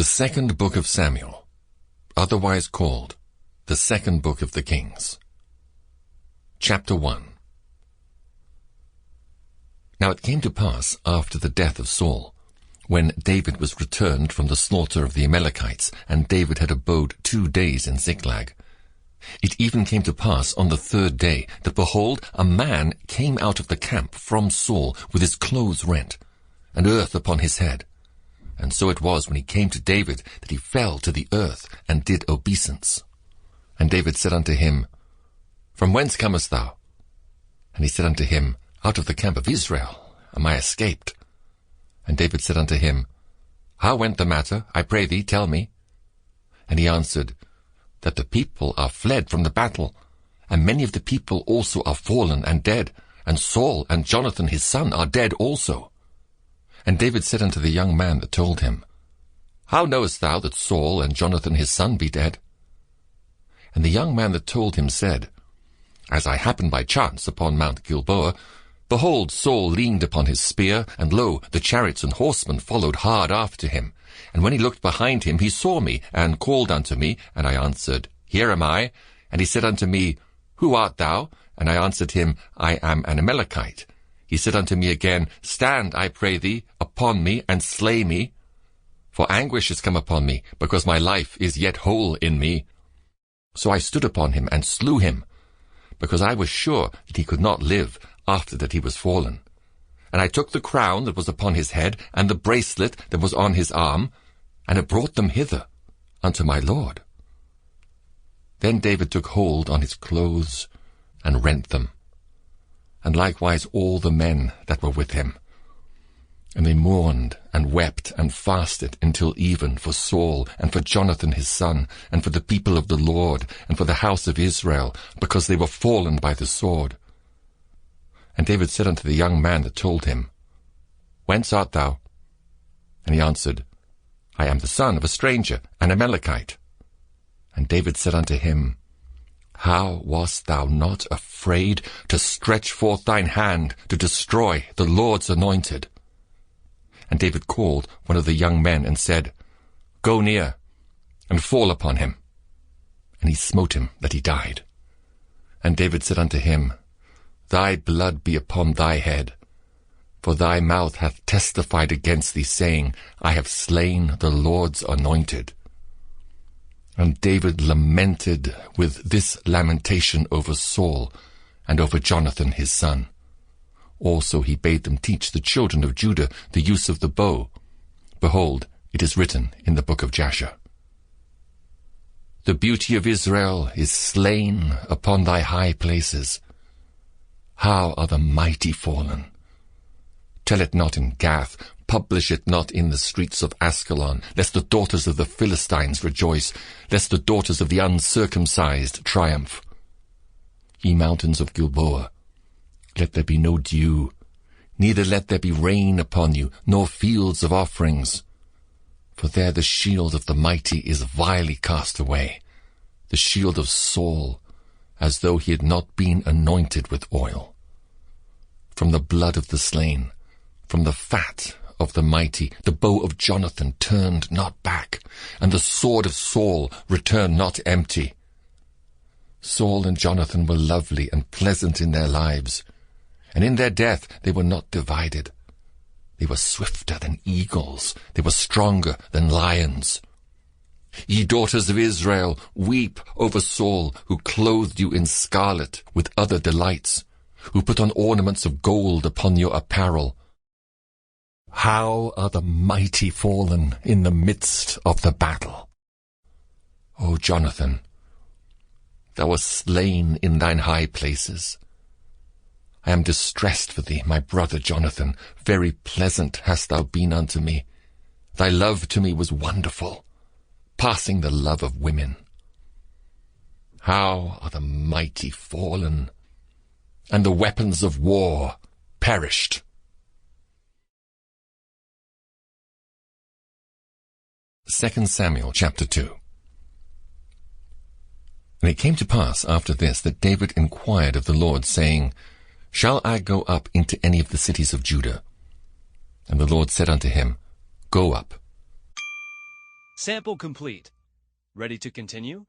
The second book of Samuel, otherwise called the second book of the Kings. Chapter 1. Now it came to pass after the death of Saul, when David was returned from the slaughter of the Amalekites, and David had abode 2 days in Ziklag. It even came to pass on the 3rd day, that behold, a man came out of the camp from Saul with his clothes rent, and earth upon his head. And so it was, when he came to David, that he fell to the earth, and did obeisance. And David said unto him, From whence comest thou? And he said unto him, Out of the camp of Israel am I escaped. And David said unto him, How went the matter? I pray thee, tell me. And he answered, That the people are fled from the battle, and many of the people also are fallen and dead, and Saul and Jonathan his son are dead also. And David said unto the young man that told him, How knowest thou that Saul and Jonathan his son be dead? And the young man that told him said, As I happened by chance upon Mount Gilboa, behold, Saul leaned upon his spear, and lo, the chariots and horsemen followed hard after him. And when he looked behind him, he saw me, and called unto me, and I answered, Here am I. And he said unto me, Who art thou? And I answered him, I am an Amalekite. He said unto me again, Stand, I pray thee, upon me, and slay me. For anguish is come upon me, because my life is yet whole in me. So I stood upon him, and slew him, because I was sure that he could not live after that he was fallen. And I took the crown that was upon his head, and the bracelet that was on his arm, and have brought them hither unto my Lord. Then David took hold on his clothes, and rent them, and likewise all the men that were with him. And they mourned, and wept, and fasted until even for Saul, and for Jonathan his son, and for the people of the Lord, and for the house of Israel, because they were fallen by the sword. And David said unto the young man that told him, Whence art thou? And he answered, I am the son of a stranger, an Amalekite. And David said unto him, How wast thou not afraid to stretch forth thine hand to destroy the Lord's anointed? And David called one of the young men, and said, Go near, and fall upon him. And he smote him that he died. And David said unto him, Thy blood be upon thy head, for thy mouth hath testified against thee, saying, I have slain the Lord's anointed. And David lamented with this lamentation over Saul, and over Jonathan his son. Also he bade them teach the children of Judah the use of the bow. Behold, it is written in the book of Jasher. The beauty of Israel is slain upon thy high places. How are the mighty fallen! Tell it not in Gath, publish it not in the streets of Askelon, lest the daughters of the Philistines rejoice, lest the daughters of the uncircumcised triumph. Ye mountains of Gilboa, let there be no dew, neither let there be rain upon you, nor fields of offerings. For there the shield of the mighty is vilely cast away, the shield of Saul, as though he had not been anointed with oil. From the blood of the slain, from the fat of the mighty, the bow of Jonathan turned not back, and the sword of Saul returned not empty. Saul and Jonathan were lovely and pleasant in their lives, and in their death they were not divided. They were swifter than eagles, they were stronger than lions. Ye daughters of Israel, weep over Saul, who clothed you in scarlet with other delights, who put on ornaments of gold upon your apparel. How are the mighty fallen in the midst of the battle! O Jonathan, thou wast slain in thine high places. I am distressed for thee, my brother Jonathan. Very pleasant hast thou been unto me. Thy love to me was wonderful, passing the love of women. How are the mighty fallen, and the weapons of war perished! 2 Samuel chapter 2. And it came to pass after this that David inquired of the Lord, saying, Shall I go up into any of the cities of Judah? And the Lord said unto him, Go up. Sample complete. Ready to continue?